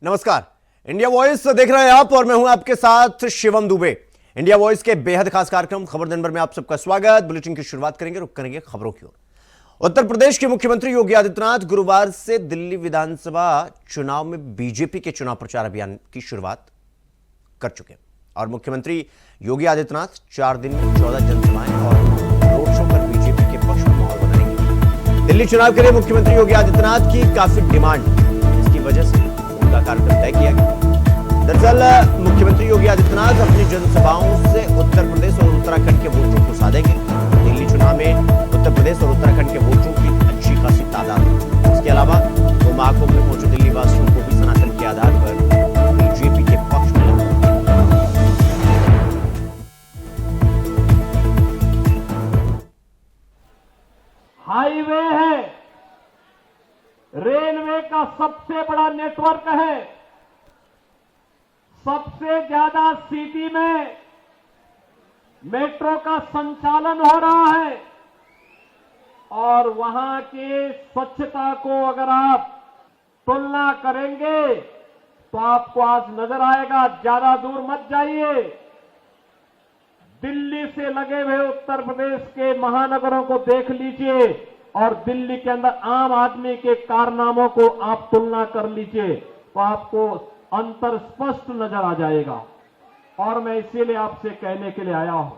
नमस्कार, India voice देख रहे हैं आप और मैं हूं आपके साथ शिवम दुबे। इंडिया वॉइस के बेहद खास कार्यक्रम खबर दिन भर में आप सबका स्वागत। बुलेटिन की शुरुआत करेंगे, रुक करेंगे खबरों की ओर। उत्तर प्रदेश के मुख्यमंत्री योगी आदित्यनाथ गुरुवार से दिल्ली विधानसभा चुनाव में बीजेपी के चुनाव प्रचार अभियान की शुरुआत कर चुके हैं और मुख्यमंत्री योगी आदित्यनाथ 4 दिन में 14 जनसभाएं और रोड शो कर बीजेपी के पक्ष में माहौल बनाएंगे। दिल्ली चुनाव के लिए मुख्यमंत्री योगी आदित्यनाथ की काफी डिमांड, जिसकी वजह से उनका कार्यक्रम तय किया गया। दरअसल मुख्यमंत्री योगी आदित्यनाथ अपनी जनसभाओं से उत्तर प्रदेश और उत्तराखंड के वोटरों को साधेंगे। दिल्ली चुनाव में उत्तर प्रदेश और उत्तराखंड के वोटरों की अच्छी खासी तादाद है। इसके अलावा वो महाकुंभ में मौजूद दिल्ली वासियों को भी सनातन के आधार पर बीजेपी के पक्ष में लाएंगे। हाईवे है, रेलवे का सबसे बड़ा नेटवर्क है, सबसे ज्यादा सिटी में मेट्रो का संचालन हो रहा है और वहां की स्वच्छता को अगर आप तुलना करेंगे तो आपको आज नजर आएगा। ज्यादा दूर मत जाइए, दिल्ली से लगे हुए उत्तर प्रदेश के महानगरों को देख लीजिए और दिल्ली के अंदर आम आदमी के कारनामों को आप तुलना कर लीजिए तो आपको अंतर स्पष्ट नजर आ जाएगा। और मैं इसीलिए आपसे कहने के लिए आया हूं,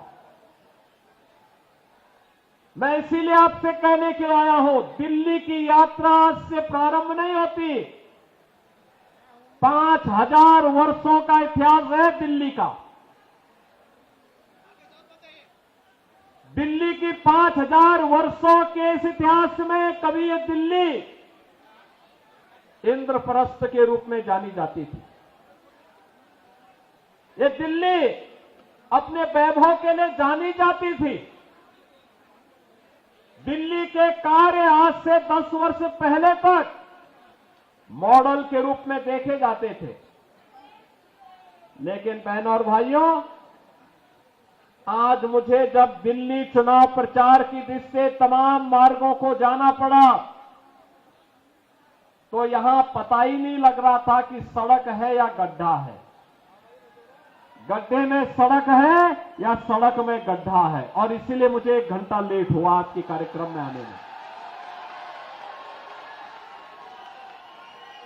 दिल्ली की यात्रा आज से प्रारंभ नहीं होती। 5000 वर्षों का इतिहास है दिल्ली का। दिल्ली की 5000 वर्षों के इस इतिहास में कभी ये दिल्ली इंद्रप्रस्थ के रूप में जानी जाती थी। ये दिल्ली अपने वैभव के लिए जानी जाती थी। दिल्ली के कार्य आज से 10 वर्ष पहले तक मॉडल के रूप में देखे जाते थे, लेकिन बहनों और भाइयों, आज मुझे जब दिल्ली चुनाव प्रचार की दृष्टि से तमाम मार्गों को जाना पड़ा तो यहां पता ही नहीं लग रहा था कि सड़क है या गड्ढा है, गड्ढे में सड़क है या सड़क में गड्ढा है। और इसीलिए मुझे 1 घंटा लेट हुआ आज के कार्यक्रम में आने में।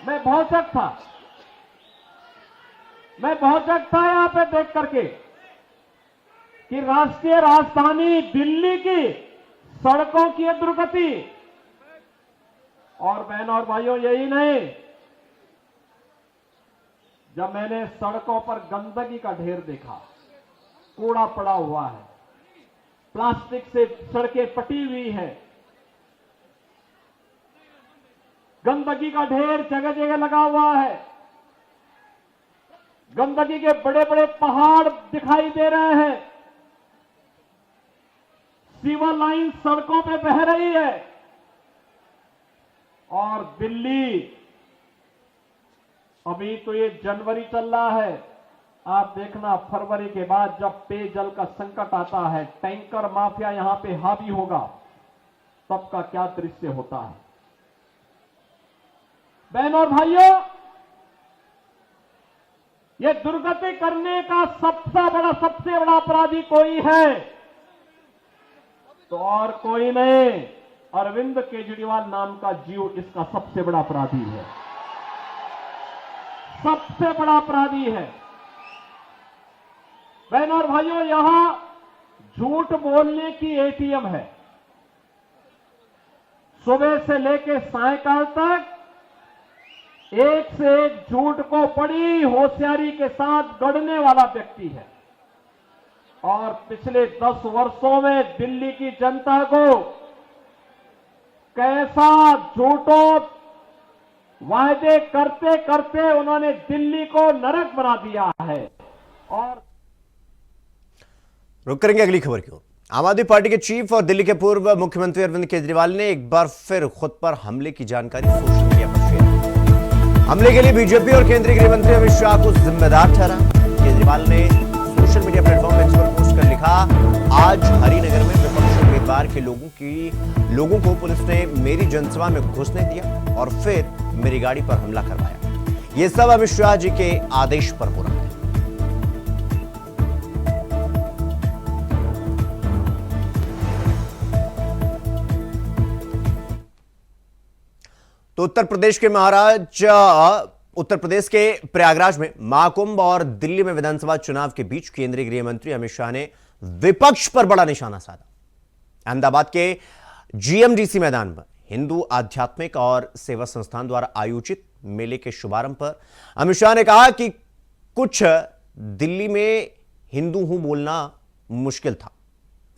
मैं बहुत जग था यहां पे देख करके कि राष्ट्रीय राजधानी दिल्ली की सड़कों की दुर्गति। और बहनों और भाइयों, यही नहीं, जब मैंने सड़कों पर गंदगी का ढेर देखा, कूड़ा पड़ा हुआ है, प्लास्टिक से सड़कें पटी हुई है, गंदगी का ढेर जगह जगह लगा हुआ है, गंदगी के बड़े बड़े पहाड़ दिखाई दे रहे हैं, सीवर लाइन सड़कों पे बह रही है। और दिल्ली, अभी तो ये जनवरी चल रहा है, आप देखना फरवरी के बाद जब पेयजल का संकट आता है, टैंकर माफिया यहां पे हावी होगा, तब का क्या दृश्य होता है। बहनों और भाइयों, ये दुर्गति करने का सबसे बड़ा अपराधी कोई है तो और कोई नहीं, अरविंद केजरीवाल नाम का जीव इसका सबसे बड़ा अपराधी है, सबसे बड़ा अपराधी है। बहनों और भाइयों, यहां झूठ बोलने की एटीएम है। सुबह से लेकर सायकाल तक एक से एक झूठ को बड़ी होशियारी के साथ गढ़ने वाला व्यक्ति है। और पिछले 10 वर्षों में दिल्ली की जनता को कैसा झूठों वायदे करते करते उन्होंने दिल्ली को नरक बना दिया है। और रुक करेंगे अगली खबर की ओर। आम आदमी पार्टी के चीफ और दिल्ली के पूर्व मुख्यमंत्री अरविंद केजरीवाल ने एक बार फिर खुद पर हमले की जानकारी सोशल मीडिया पर शेयर की। हमले के लिए बीजेपी और केंद्रीय गृह मंत्री अमित शाह को जिम्मेदार ठहरा। केजरीवाल ने सोशल मीडिया प्लेटफॉर्म एक्स पर पोस्ट कर लिखा, आज हरिनगर में विपक्षी उम्मीदवार के लोगों को पुलिस ने मेरी जनसभा में घुसने दिया और फिर मेरी गाड़ी पर हमला करवाया। ये सब अमित शाह जी के आदेश पर हो रहा है। तो उत्तर प्रदेश के प्रयागराज में महाकुंभ और दिल्ली में विधानसभा चुनाव के बीच केंद्रीय गृह मंत्री अमित शाह ने विपक्ष पर बड़ा निशाना साधा। अहमदाबाद के जीएमडीसी मैदान पर हिंदू आध्यात्मिक और सेवा संस्थान द्वारा आयोजित मेले के शुभारंभ पर अमित शाह ने कहा कि कुछ दिल्ली में हिंदू हूं बोलना मुश्किल था,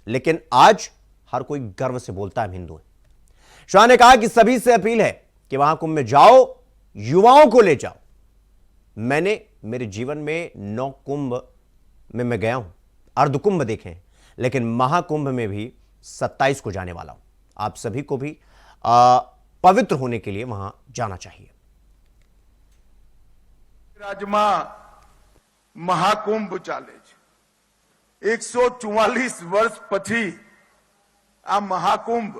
लेकिन आज हर कोई गर्व से बोलता है हम हिंदू हैं। शाह ने कहा कि सभी से अपील है कि वहां कुंभ में जाओ, युवाओं को ले जाओ। मैंने मेरे जीवन में 9 कुंभ में मैं गया हूं, अर्धकुंभ देखे हैं, लेकिन महाकुंभ में भी 27 को जाने वाला हूं। आप सभी को भी पवित्र होने के लिए वहां जाना चाहिए। રાજમાં મહાકુંભ ચાલે છે। 144 વર્ષ પછી આ મહાકુંભ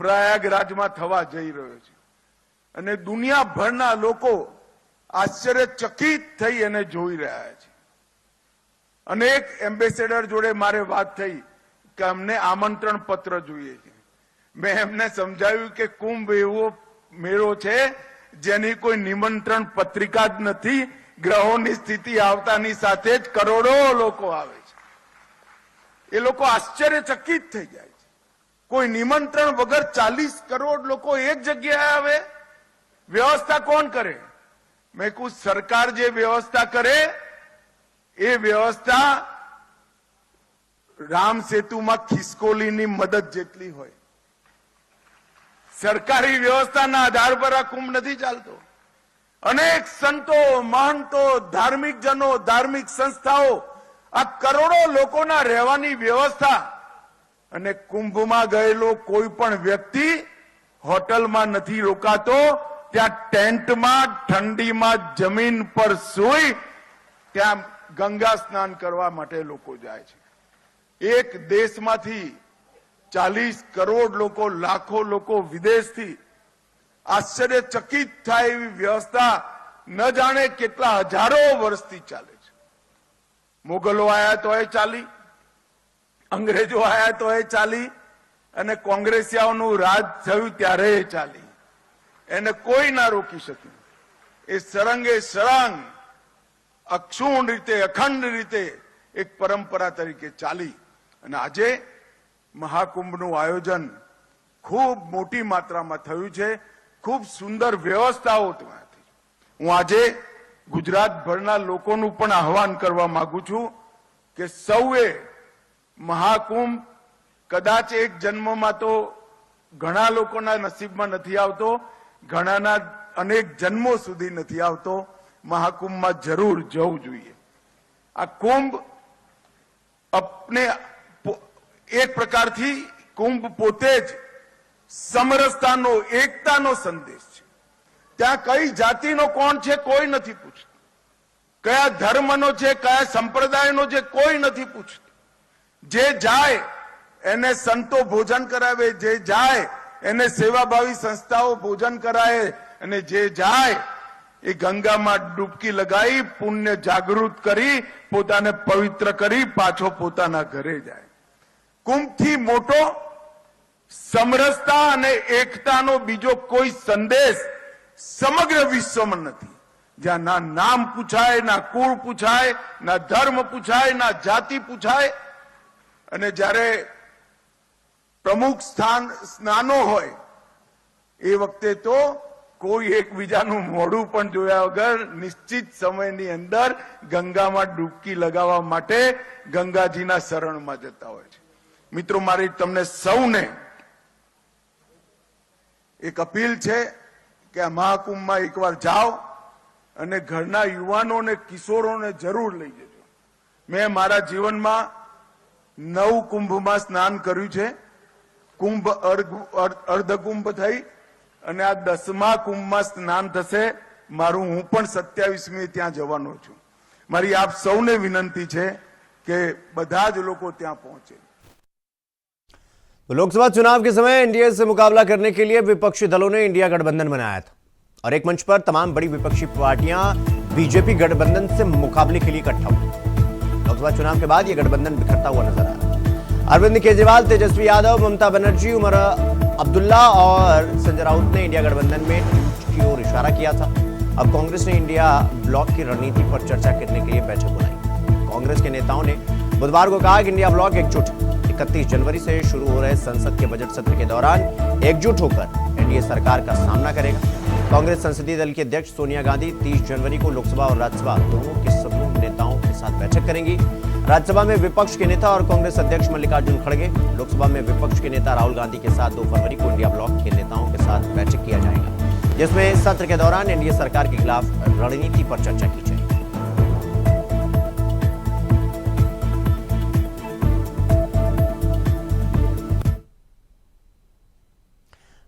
પ્રયાગરાજમાં થવા જઈ રહ્યો છે અને દુનિયાભરના લોકો આશ્ચર્યચકિત થઈ અને જોઈ રહ્યા છે। અનેક એમ્બેસેડર જોડે મારે વાત થઈ કે અમને આમંત્રણ પત્ર જોઈએ છે। મેં એમને સમજાવ્યું કે કુંભ એવો મેળો છે જેની કોઈ નિમંત્રણ પત્રિકા જ નથી। ગ્રહોની સ્થિતિ આવતાની સાથે જ કરોડો લોકો આવે છે। એ લોકો આશ્ચર્યચકિત થઈ જાય છે। કોઈ નિમંત્રણ વગર 40 કરોડ લોકો એક જગ્યાએ આવે, વ્યવસ્થા કોણ કરે? મેં કહ્યું સરકાર જે વ્યવસ્થા કરે એ વ્યવસ્થા રામ સેતુમાં ખિસકોલીની મદદ જેટલી હોય। સરકારી વ્યવસ્થાના આધાર પર આ કુંભ નથી ચાલતો। અનેક સંતો, મહંતો, ધાર્મિક જનો, ધાર્મિક સંસ્થાઓ આ કરોડો લોકોના રહેવાની વ્યવસ્થા અને કુંભમાં ગયેલો કોઈ પણ વ્યક્તિ હોટલમાં નથી રોકાતો, ત્યાં ટેન્ટમાં ઠંડીમાં જમીન પર સૂઈ ત્યાં ગંગા સ્નાન કરવા માટે લોકો જાય છે। એક દેશમાંથી 40 કરોડ લોકો, લાખો લોકો વિદેશથી આશ્ચર્યચકિત થાય એવી વ્યવસ્થા ન જાણે કેટલા હજારો વર્ષથી ચાલે છે। મોગલો આયા તોય ચાલી, અંગ્રેજો આયા તોય ચાલી અને કોંગ્રેસિયાઓનું રાજ થયું ત્યારે ચાલી। એને કોઈ ના રોકી શક્યું। એ સળંગે સળંગ અક્ષુણ રીતે, અખંડ રીતે એક પરંપરા તરીકે ચાલી અને આજે મહાકુંભનું આયોજન ખૂબ મોટી માત્રામાં થયું છે। ખૂબ સુંદર વ્યવસ્થાઓ ત્યાંથી। હું આજે ગુજરાતભરના લોકોનું પણ આહવાન કરવા માંગુ છું કે સૌએ મહાકુંભ કદાચ એક જન્મમાં તો ઘણા લોકોના નસીબમાં નથી આવતો, ઘણાના અનેક જન્મો સુધી નથી આવતો। મહાકુંભમાં જરૂર જવું જોઈએ। આ કુંભ अपने एक प्रकारથી કુંભ પોતે જ સમરસતાનો, એકતાનો સંદેશ છે। ત્યાં કઈ જાતિનો કોણ છે કોઈ નથી પૂછતું, કયા ધર્મનો છે, કયા સંપ્રદાયનો છે કોઈ નથી પૂછતું। જે જાય એને સંતો ભોજન કરાવે, જે જાય એને સેવાભાવી સંસ્થાઓ ભોજન કરાવે અને જે જાય એ ગંગામાં ડૂબકી લગાવી પુણ્ય જાગૃત કરી પોતાને પવિત્ર કરી પાછો પોતાના ઘરે જાય। કુંભથી મોટો સમરસતા અને એકતાનો બીજો કોઈ સંદેશ સમગ્ર વિશ્વમાં નથી। જ્યાં ના નામ પૂછાય, ના કુળ પૂછાય, ના ધર્મ પૂછાય, ના જાતિ પૂછાય અને જ્યારે પ્રમુખ સ્નાનો હોય એ વખતે તો કોઈ એકબીજાનું મોઢું પણ જોયા વગર નિશ્ચિત સમયની અંદર ગંગામાં ડૂબકી લગાવવા માટે ગંગાજીના શરણમાં જતા હોય છે। મિત્રો, મારી તમને સૌને એક અપીલ છે કે આ મહાકુંભમાં એકવાર જાઓ અને ઘરના યુવાનો અને કિશોરોને જરૂર લઈ જજો। મેં મારા જીવનમાં 9 કુંભમાં સ્નાન કર્યું છે। કુંભ અર્ધકુંભ થઈ અને આ 10મા કુંભમાં સ્નાન થશે મારું। હું પણ 27મી ત્યાં જવાનો છું। મારી આપ સૌને વિનંતી છે કે બધા જ લોકો ત્યાં પહોંચે। तो लोकसभा चुनाव के समय एनडीए से मुकाबला करने के लिए विपक्षी दलों ने इंडिया गठबंधन बनाया था और एक मंच पर तमाम बड़ी विपक्षी पार्टियां बीजेपी गठबंधन से मुकाबले के लिए इकट्ठा हुई। लोकसभा चुनाव के बाद यह गठबंधन बिखरता हुआ नजर आ रहा है। अरविंद केजरीवाल, तेजस्वी यादव, ममता बनर्जी, उमर अब्दुल्ला और संजय राउत ने इंडिया गठबंधन में की ओर इशारा किया था। अब कांग्रेस ने इंडिया ब्लॉक की रणनीति पर चर्चा करने के लिए बैठक बुलाई। कांग्रेस के नेताओं ने बुधवार को कहा कि इंडिया ब्लॉक एकजुट 31 जनवरी से शुरू हो रहे संसद के बजट सत्र के दौरान एकजुट होकर एनडीए सरकार का सामना करेगा। कांग्रेस संसदीय दल की अध्यक्ष सोनिया गांधी 30 जनवरी को लोकसभा और राज्यसभा दोनों के सदनों नेताओं के साथ बैठक करेंगी। राज्यसभा में विपक्ष के नेता और कांग्रेस अध्यक्ष मल्लिकार्जुन खड़गे, लोकसभा में विपक्ष के नेता राहुल गांधी के साथ 2 फरवरी को इंडिया ब्लॉक के नेताओं के साथ बैठक किया जाएगा, जिसमें सत्र के दौरान एनडीए सरकार के खिलाफ रणनीति पर चर्चा की जाएगी।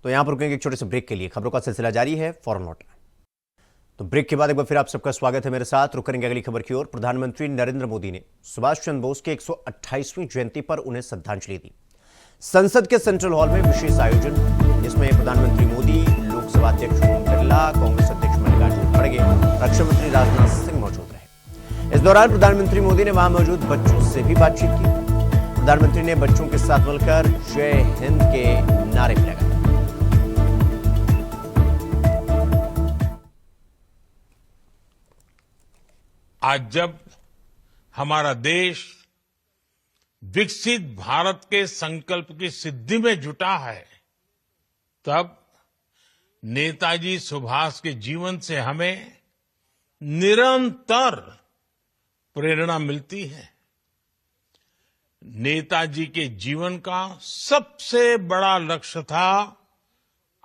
तो यहां पर रुकेंगे एक छोटे से ब्रेक के लिए। खबरों का सिलसिला जारी है, फौरन लौटें। तो ब्रेक के बाद एक बार फिर आप सबका स्वागत है मेरे साथ। रुक करेंगे अगली खबर की ओर। प्रधानमंत्री नरेंद्र मोदी ने सुभाष चंद्र बोस के 128वीं जयंती पर उन्हें श्रद्धांजलि दी। संसद के सेंट्रल हॉल में विशेष आयोजन, जिसमें प्रधानमंत्री मोदी, लोकसभा अध्यक्ष ओम बिरला, कांग्रेस अध्यक्ष मल्लिकार्जुन खड़गे, रक्षा मंत्री राजनाथ सिंह मौजूद रहे। इस दौरान प्रधानमंत्री मोदी ने वहां मौजूद बच्चों से भी बातचीत की। प्रधानमंत्री ने बच्चों के साथ मिलकर जय हिंद के नारे भी लगाए। आज जब हमारा देश विकसित भारत के संकल्प की सिद्धि में जुटा है, तब नेताजी सुभाष के जीवन से हमें निरंतर प्रेरणा मिलती है। नेताजी के जीवन का सबसे बड़ा लक्ष्य था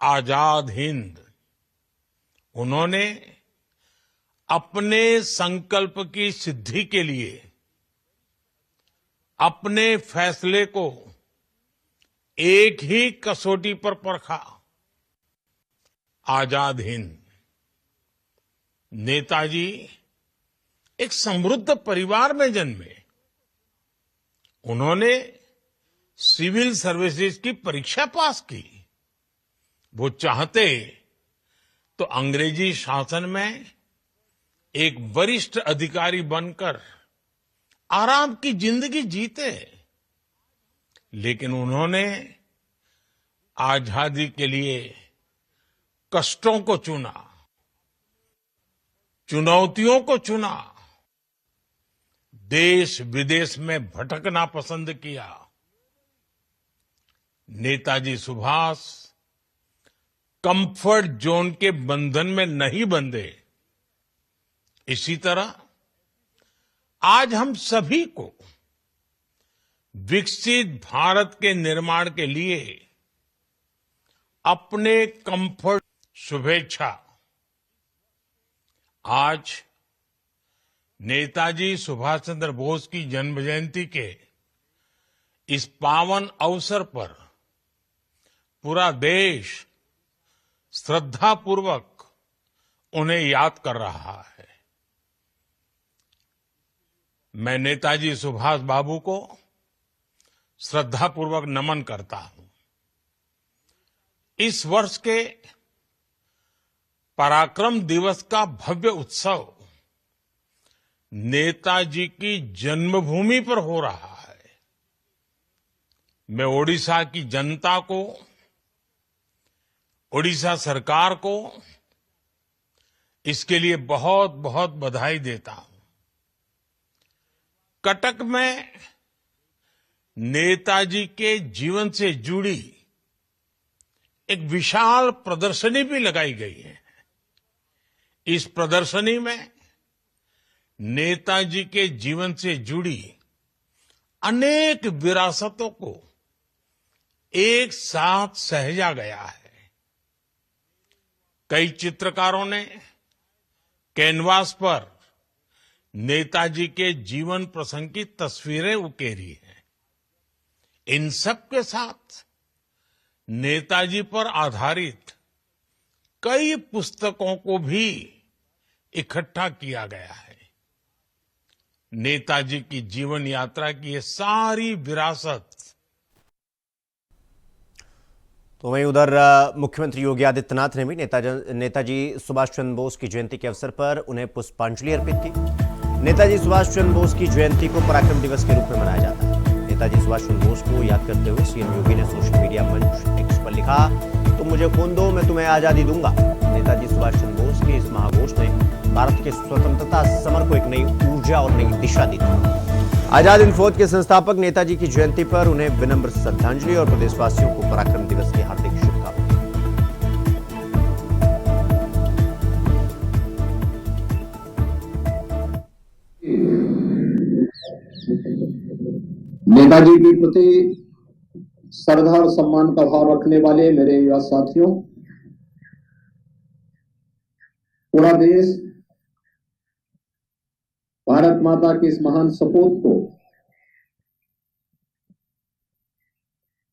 आजाद हिंद। उन्होंने अपने संकल्प की सिद्धि के लिए अपने फैसले को एक ही कसौटी पर परखा, आजाद हिंद। नेताजी एक समृद्ध परिवार में जन्मे। उन्होंने सिविल सर्विसेज की परीक्षा पास की। वो चाहते तो अंग्रेजी शासन में एक वरिष्ठ अधिकारी बनकर आराम की जिंदगी जीते, लेकिन उन्होंने आजादी के लिए कष्टों को चुना, चुनौतियों को चुना, देश विदेश में भटकना पसंद किया। नेताजी सुभाष कंफर्ट जोन के बंधन में नहीं बंधे। इसी तरह आज हम सभी को विकसित भारत के निर्माण के लिए अपने कंफर्ट शुभेच्छा। आज नेताजी सुभाष चंद्र बोस की जन्म जयंती के इस पावन अवसर पर पूरा देश श्रद्धापूर्वक उन्हें याद कर रहा है। मैं नेताजी सुभाष बाबू को श्रद्धापूर्वक नमन करता हूं। इस वर्ष के पराक्रम दिवस का भव्य उत्सव नेताजी की जन्मभूमि पर हो रहा है। मैं ओडिशा की जनता को, ओडिशा सरकार को इसके लिए बहुत बहुत बधाई देता हूं। कटक में नेताजी के जीवन से जुड़ी एक विशाल प्रदर्शनी भी लगाई गई है। इस प्रदर्शनी में नेताजी के जीवन से जुड़ी अनेक विरासतों को एक साथ सहेजा गया है। कई चित्रकारों ने कैनवास पर नेताजी के जीवन प्रसंग की तस्वीरें उकेरी हैं। इन सब के साथ नेताजी पर आधारित कई पुस्तकों को भी इकट्ठा किया गया है। नेताजी की जीवन यात्रा की ये सारी विरासत। तो वहीं उधर मुख्यमंत्री योगी आदित्यनाथ ने भी नेताजी सुभाष चंद्र बोस की जयंती के अवसर पर उन्हें पुष्पांजलि अर्पित की। नेताजी सुभाष चंद्र बोस की जयंती को पराक्रम दिवस के रूप में मनाया जाता है। नेताजी सुभाष चंद्र बोस को याद करते हुए सीएम योगी ने सोशल मीडिया मंच एक्स पर लिखा, तुम मुझे खून दो, मैं तुम्हें आजादी दूंगा। नेताजी सुभाष चंद्र बोस के इस महाघोष ने भारत के स्वतंत्रता समर को एक नई ऊर्जा और नई दिशा दी थी। आजाद हिंद फौज के संस्थापक नेताजी की जयंती पर उन्हें विनम्र श्रद्धांजलि और प्रदेशवासियों को पराक्रम दिवस की हार्दिक शुभकामनाएं। नेताजी के प्रति श्रद्धा और सम्मान का भाव रखने वाले मेरे युवा साथियों, पूरा देश भारत माता के इस महान सपूत को,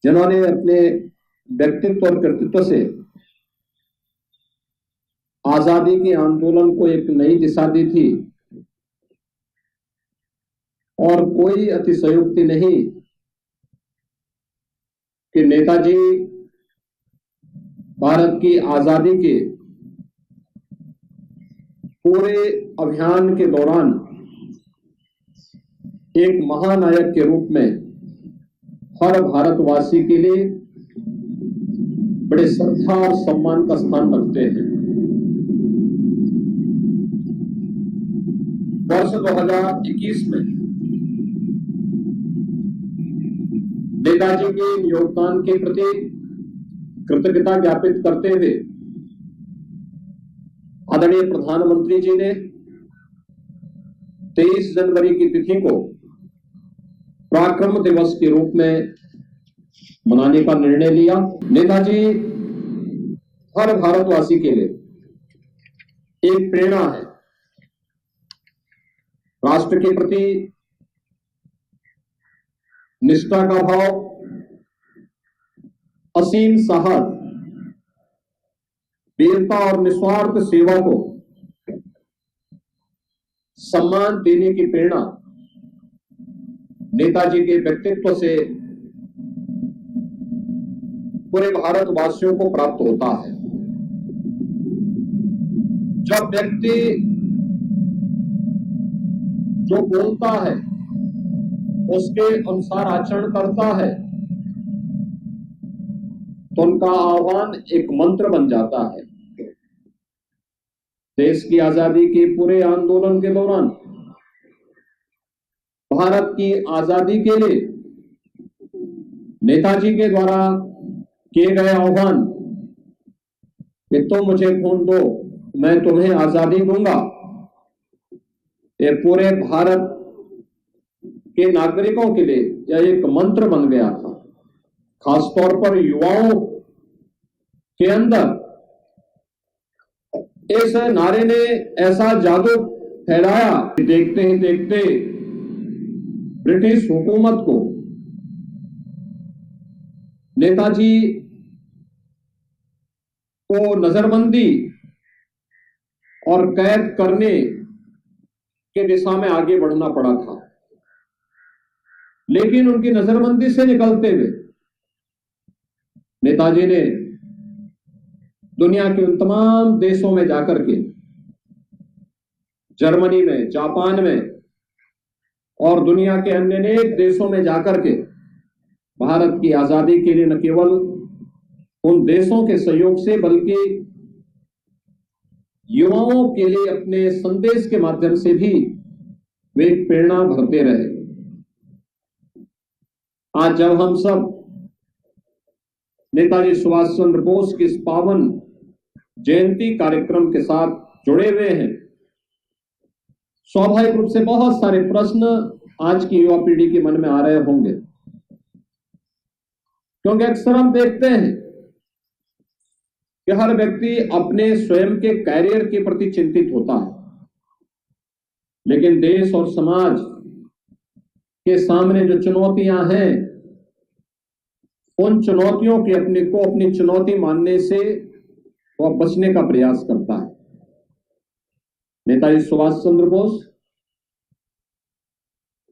जिन्होंने अपने व्यक्तित्व और कृतित्व से आजादी के आंदोलन को एक नई दिशा दी थी, और कोई अतिशयोक्ति नहीं कि नेताजी भारत की आजादी के पूरे अभियान के दौरान एक महानायक के रूप में हर भारतवासी के लिए बड़े श्रद्धा और सम्मान का स्थान रखते हैं। वर्ष 2021 में नेताजी के योगदान के प्रति कृतज्ञता ज्ञापित करते हुए आदरणीय प्रधानमंत्री जी ने 23 जनवरी की तिथि को पराक्रम दिवस के रूप में मनाने का निर्णय लिया। नेताजी हर भारतवासी के लिए एक प्रेरणा है। राष्ट्र के प्रति निष्ठा का भाव, असीम साहस, वीरता और निस्वार्थ सेवा को सम्मान देने की प्रेरणा नेताजी के व्यक्तित्व से पूरे भारतवासियों को प्राप्त होता है। जब व्यक्ति जो बोलता है उसके अनुसार आचरण करता है तो उनका आह्वान एक मंत्र बन जाता है। देश की आजादी के पूरे आंदोलन के दौरान भारत की आजादी के लिए नेताजी के द्वारा किए गए आह्वान कि तुम मुझे खून दो, मैं तुम्हें आजादी दूंगा, ये पूरे भारत के नागरिकों के लिए यह एक मंत्र बन गया था। खासतौर पर युवाओं के अंदर इस नारे ने ऐसा जादू फैलाया कि देखते ही देखते ब्रिटिश हुकूमत को नेताजी को नजरबंदी और कैद करने के दिशा में आगे बढ़ना पड़ा था। लेकिन उनकी नजरबंदी से निकलते हुए नेताजी ने दुनिया के उन तमाम देशों में जाकर के, जर्मनी में, जापान में और दुनिया के अन्य अनेक देशों में जाकर के भारत की आजादी के लिए न केवल उन देशों के सहयोग से बल्कि युवाओं के लिए अपने संदेश के माध्यम से भी वे एक प्रेरणा भरते रहे। आज जब हम सब नेताजी सुभाष चंद्र बोस के इस पावन जयंती कार्यक्रम के साथ जुड़े हुए हैं, स्वाभाविक रूप से बहुत सारे प्रश्न आज की युवा पीढ़ी के मन में आ रहे होंगे, क्योंकि अक्सर हम देखते हैं कि हर व्यक्ति अपने स्वयं के कैरियर के प्रति चिंतित होता है, लेकिन देश और समाज के सामने जो चुनौतियां हैं, उन चुनौतियों के अपनी चुनौती मानने से वह बचने का प्रयास करता है। नेताजी सुभाष चंद्र बोस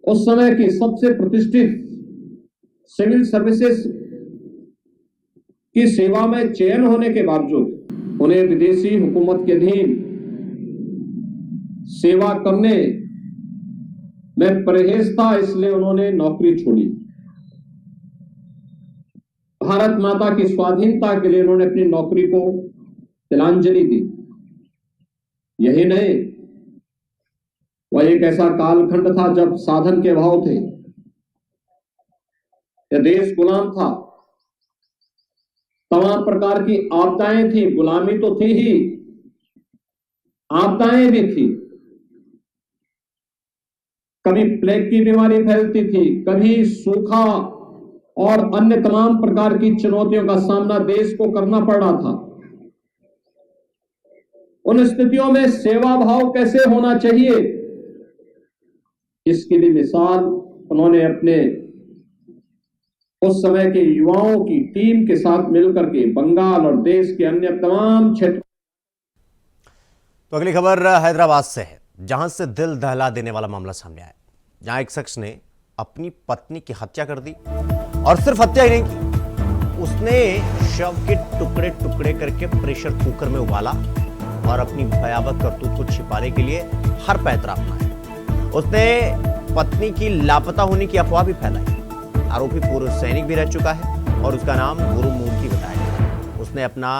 उस समय की सबसे प्रतिष्ठित सिविल सर्विसेज की सेवा में चयन होने के बावजूद उन्हें विदेशी हुकूमत के अधीन सेवा करने में परहेज था, इसलिए उन्होंने नौकरी छोड़ी। भारत माता की स्वाधीनता के लिए उन्होंने अपनी नौकरी को तिलांजलि दी। यही नहीं, वह एक ऐसा कालखंड था जब साधन के अभाव थे, यह देश गुलाम था, तमाम प्रकार की आपदाएं थी, गुलामी तो थी ही, आपदाएं भी थी। कभी प्लेग की बीमारी फैलती थी, कभी सूखा और अन्य तमाम प्रकार की चुनौतियों का सामना देश को करना पड़ रहा था। उन स्थितियों में सेवा भाव कैसे होना चाहिए, इसकी भी मिसाल उन्होंने अपने उस समय के युवाओं की टीम के साथ मिलकर के बंगाल और देश के अन्य तमाम क्षेत्र। तो अगली खबर हैदराबाद से है, जहां से दिल दहला देने वाला मामला सामने आया, जहां एक शख्स ने अपनी पत्नी की हत्या कर दी और सिर्फ हत्या ही नहीं की, उसने शव के टुकड़े टुकड़े करके प्रेशर कुकर में उबाला और अपनी भयावह करतूत को छिपाने के लिए हर पैतरा अपनाया। उसने पत्नी की लापता होने की अफवाह भी फैलाई। आरोपी पूर्व सैनिक भी रह चुका है और उसका नाम गुरुमूर्ति बताया गया। उसने अपना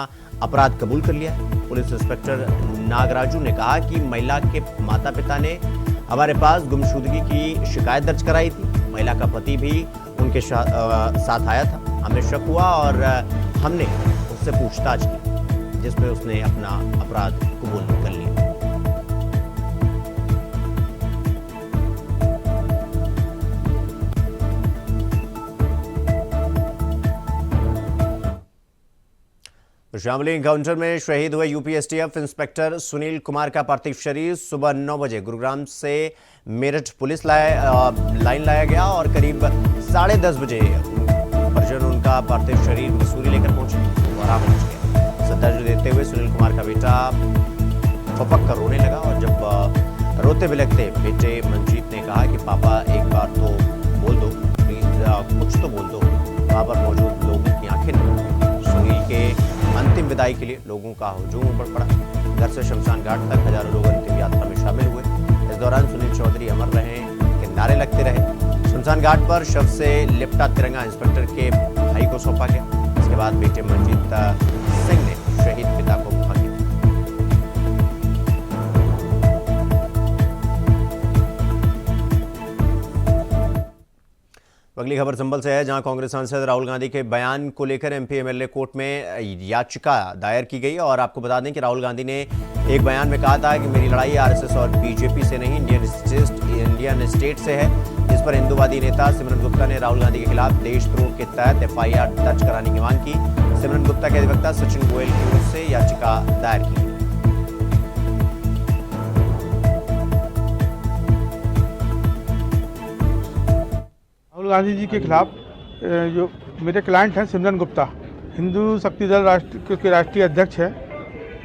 अपराध कबूल कर लिया। पुलिस इंस्पेक्टर नागराजू ने कहा कि महिला के माता पिता ने हमारे पास गुमशुदगी की शिकायत दर्ज कराई थी। महिला का पति भी उनके साथ आया था। हमें शक हुआ और हमने उससे पूछताछ की, जिसमें उसने अपना अपराध कबूल कर लिया। शामली एनकाउंटर में शहीद हुए UP STF inspector Sunil Kumar का पार्थिव शरीर सुबह 9 बजे गुरुग्राम से मेरठ पुलिस लाइन लाया गया और करीब 10:30 बजे परिजन उनका पार्थिव शरीर मसूरी लेकर पहुंचे। वहां पहुंच गए। श्रद्धांजलि देते हुए सुनील कुमार का बेटा फपक कर रोने लगा और जब रोते बिलखते बेटे मंजीत ने कहा कि पापा एक बार तो बोल दो प्लीज, कुछ तो बोल दो। वहां पर मौजूद लोगों की आंखें निकल। सुनील के अंतिम विदाई के लिए लोगों का हुजूम उमड़ पड़ा। घर से शमशान घाट तक हजारों लोग अंतिम यात्रा में शामिल हुए। इस दौरान सुनील चौधरी अमर रहे के नारे लगते रहे। शमशान घाट पर शव से लिपटा तिरंगा इंस्पेक्टर के भाई को सौंपा गया। इसके बाद बेटे मंजीत सिंह ने शहीद पिता को मुखाग्नि दी। अगली खबर संभल से है, जहां कांग्रेस सांसद राहुल गांधी के बयान को लेकर एमपी एमएलए कोर्ट में याचिका दायर की गई। और आपको बता दें कि राहुल गांधी ने एक बयान में कहा था कि मेरी लड़ाई आरएसएस और बीजेपी से नहीं, इंडियन स्टेट से है, जिस पर हिंदूवादी नेता सिमरन गुप्ता ने राहुल गांधी के खिलाफ देशद्रोह के तहत एफआईआर दर्ज कराने की मांग की। सिमरन गुप्ता के अधिवक्ता सचिन गोयल की ओर से याचिका दायर की। राहुल गांधी जी के खिलाफ जो मेरे क्लाइंट हैं सिमरन गुप्ता, हिंदू शक्ति दल राष्ट्र के राष्ट्रीय अध्यक्ष है।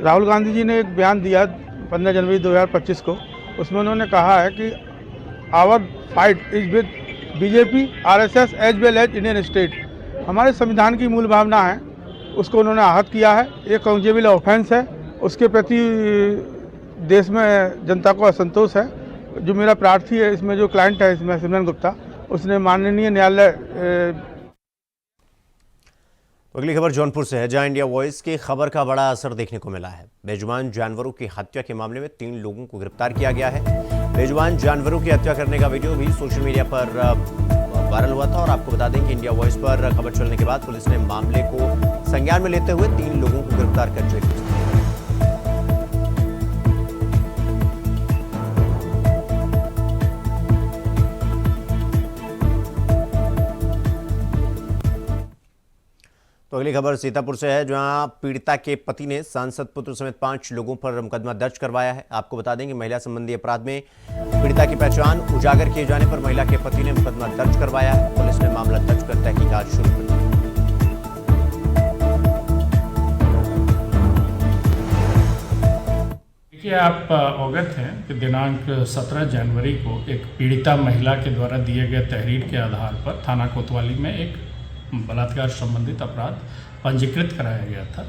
राहुल गांधी जी ने एक बयान दिया 15 जनवरी 2025 को। उसमें उन्होंने कहा है कि our fight is with BJP, RSS as well as Indian state. हमारे संविधान की मूल भावना है, उसको उन्होंने आहत किया है। एक काउंटेबल ऑफेंस है, उसके प्रति देश में जनता को असंतोष है। जो मेरा प्रार्थी है, इसमें जो क्लाइंट है इसमें सिमरन गुप्ता, उसने माननीय न्यायालय। अगली खबर जौनपुर से है, जहां इंडिया वॉइस की खबर का बड़ा असर देखने को मिला है। बेजुबान जानवरों की हत्या के मामले में 3 लोगों को गिरफ्तार किया गया है। बेजुबान जानवरों की हत्या करने का वीडियो भी सोशल मीडिया पर वायरल हुआ था। और आपको बता दें कि इंडिया वॉइस पर खबर चलने के बाद पुलिस ने मामले को संज्ञान में लेते हुए 3 लोगों को गिरफ्तार कर जेल भेजा। तो अगली खबर सीतापुर से है, जहां पीड़िता के पति ने सांसद पुत्र समेत 5 लोगों पर मुकदमा दर्ज करवाया है। आपको बता दें कि महिला संबंधी अपराध में पीड़िता की पहचान उजागर किए जाने पर महिला के पति ने मुकदमा दर्ज करवाया है। पुलिस ने मामला दर्ज कर तहकीकात शुरू कर दी। देखिए, आप अवगत हैं कि दिनांक 17 जनवरी को एक पीड़िता महिला के द्वारा दिए गए तहरीर के आधार पर थाना कोतवाली में एक बलात्कार संबंधित अपराध पंजीकृत कराया गया था।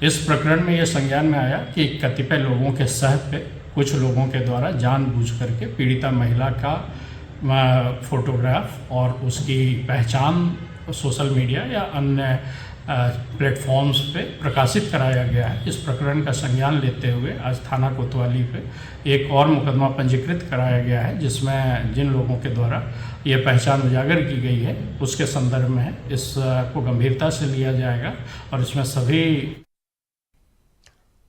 इस प्रकरण में यह संज्ञान में आया कि कतिपय लोगों के सह पे कुछ लोगों के द्वारा जानबूझ करके पीड़िता महिला का फोटोग्राफ और उसकी पहचान सोशल मीडिया या अन्य प्लेटफॉर्म्स पे प्रकाशित कराया गया है। इस प्रकरण का संज्ञान लेते हुए आज थाना कोतवाली पे एक और मुकदमा पंजीकृत कराया गया है, जिसमें जिन लोगों के द्वारा ये पहचान उजागर की गई है उसके संदर्भ में इसको गंभीरता से लिया जाएगा और इसमें सभी।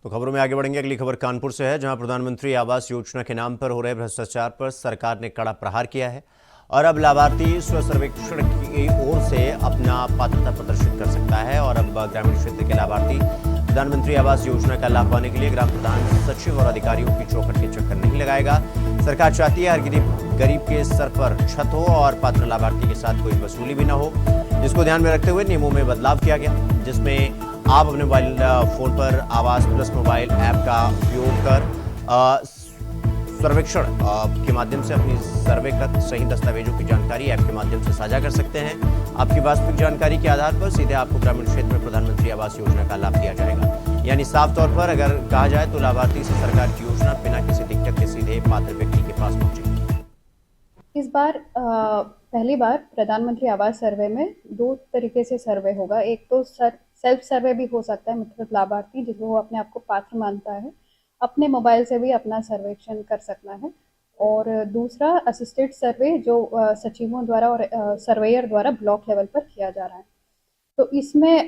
तो खबरों में आगे बढ़ेंगे। अगली खबर कानपुर से है, जहां प्रधानमंत्री आवास योजना के नाम पर हो रहे भ्रष्टाचार पर सरकार ने कड़ा प्रहार किया है और अब लाभार्थी स्व सर्वेक्षण की ओर से अपना पात्रता प्रदर्शित कर सकता है। और अब ग्रामीण क्षेत्र के लाभार्थी प्रधानमंत्री आवास योजना का लाभ पाने के लिए ग्राम प्रधान, सचिव और अधिकारियों की चौखट के चक्कर नहीं लगाएगा। सरकार चाहती है हर गरीब के सर पर छत हो और पात्र लाभार्थी के साथ कोई वसूली भी न हो, जिसको ध्यान में रखते हुए नियमों में बदलाव किया गया, जिसमें आप अपने मोबाइल फोन पर आवास प्लस मोबाइल ऐप का उपयोग कर सर्वेक्षण के माध्यम से अपनी सर्वे का सही दस्तावेजों की जानकारी ऐप के माध्यम से साझा कर सकते हैं। आपकी वास्तविक जानकारी के आधार पर सीधे आपको ग्रामीण क्षेत्र में प्रधानमंत्री आवास योजना का लाभ दिया जाएगा। यानी साफ तौर पर अगर कहा जाए तो लाभार्थी से सरकार की योजना बिना किसी दिक्कत के सीधे पात्र व्यक्ति के पास पहुंचेगी। इस बार पहली बार प्रधानमंत्री आवास सर्वे में 2 तरीके से सर्वे होगा। एक तो सेल्फ सर्वे भी हो सकता है, मतलब लाभार्थी जिसको वो अपने आप को पात्र मानता है अपने मोबाइल से भी अपना सर्वेक्षण कर सकना है, और दूसरा असिस्टेड सर्वे जो सचिवों द्वारा और सर्वेयर द्वारा ब्लॉक लेवल पर किया जा रहा है। तो इसमें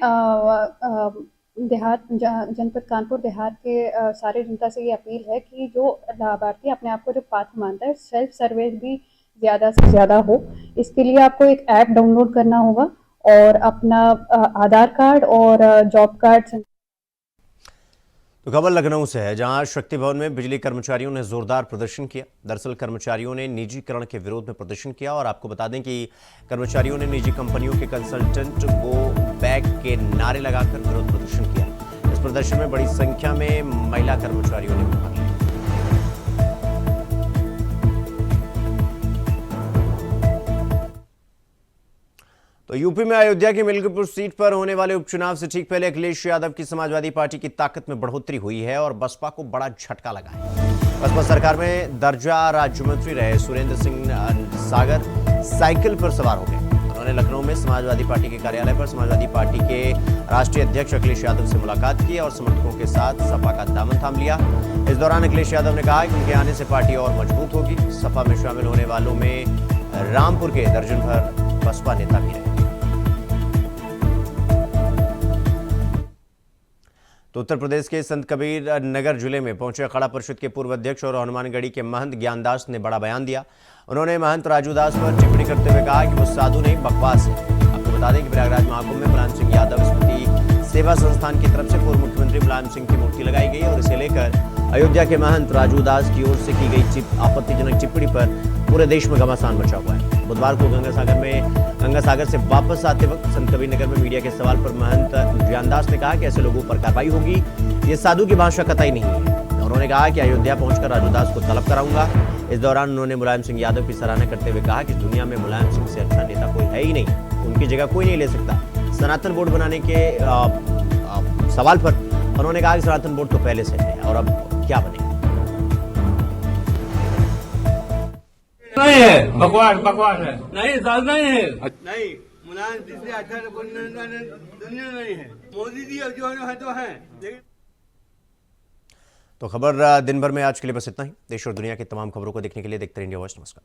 जनपद कानपुर देहात के सारे जनता से ये अपील है कि जो लाभार्थी अपने आप को जो पात्र मानता है सेल्फ सर्वे भी ज़्यादा से ज़्यादा हो। इसके लिए आपको एक ऐप डाउनलोड करना होगा और अपना आधार कार्ड और जॉब कार्ड। तो खबर लखनऊ से है, जहां शक्ति भवन में बिजली कर्मचारियों ने जोरदार प्रदर्शन किया। दरअसल कर्मचारियों ने निजीकरण के विरोध में प्रदर्शन किया और आपको बता दें कि कर्मचारियों ने निजी कंपनियों के कंसल्टेंट गो बैक के नारे लगाकर विरोध प्रदर्शन किया। इस प्रदर्शन में बड़ी संख्या में महिला कर्मचारियों ने भाग लिया। तो यूपी में अयोध्या की मिल्कीपुर सीट पर होने वाले उपचुनाव से ठीक पहले अखिलेश यादव की समाजवादी पार्टी की ताकत में बढ़ोतरी हुई है और बसपा को बड़ा झटका लगा है। बसपा सरकार में दर्जा राज्य मंत्री रहे सुरेंद्र सिंह सागर साइकिल पर सवार हो गए। उन्होंने लखनऊ में समाजवादी पार्टी के कार्यालय पर समाजवादी पार्टी के राष्ट्रीय अध्यक्ष अखिलेश यादव से मुलाकात की और समर्थकों के साथ सपा का दामन थाम लिया। इस दौरान अखिलेश यादव ने कहा कि उनके आने से पार्टी और मजबूत होगी। सपा में शामिल होने वालों में रामपुर के दर्जन भर बसपा नेता भी रहे। तो उत्तर प्रदेश के संत कबीर नगर जिले में पहुंचे अखाड़ा परिषद के पूर्व अध्यक्ष और हनुमानगढ़ी के महंत ज्ञानदास ने बड़ा बयान दिया। उन्होंने महंत राजू दास पर टिप्पणी करते हुए कहा कि वो साधु नहीं बकवास है। आपको बता दें कि प्रयागराज महाकुंभ में मुलायम सिंह यादव स्मृति सेवा संस्थान की तरफ से पूर्व मुख्यमंत्री मुलायम सिंह की मूर्ति लगाई गई और इसे लेकर अयोध्या के महंत राजू दास की ओर से की गई आपत्तिजनक टिप्पणी पर पूरे देश में घमासान मचा हुआ है। बुधवार को गंगा सागर से वापस आते वक्त संत कबीर नगर में मीडिया के सवाल पर महंत ज्ञानदास ने कहा कि ऐसे लोगों पर कार्रवाई होगी। ये साधु की भाषा कतई नहीं है। उन्होंने कहा कि अयोध्या पहुंचकर राजू दास को तलब कराऊंगा। इस दौरान उन्होंने मुलायम सिंह यादव की सराहना करते हुए कहा कि दुनिया में मुलायम सिंह से अच्छा नेता कोई है ही नहीं, उनकी जगह कोई नहीं ले सकता। सनातन बोर्ड बनाने के सवाल पर उन्होंने कहा कि सनातन बोर्ड तो पहले से है और अब क्या बनेगा। नहीं है, बकवास है, नहीं साल नहीं है, नहीं मुलायम जी से अच्छा दुनिया नहीं है। मोदी जी जो है तो है। तो खबर दिन भर में आज के लिए बस इतना ही। देश और दुनिया की तमाम खबरों को देखने के लिए देखते रहिए इंडिया वॉइस। नमस्कार।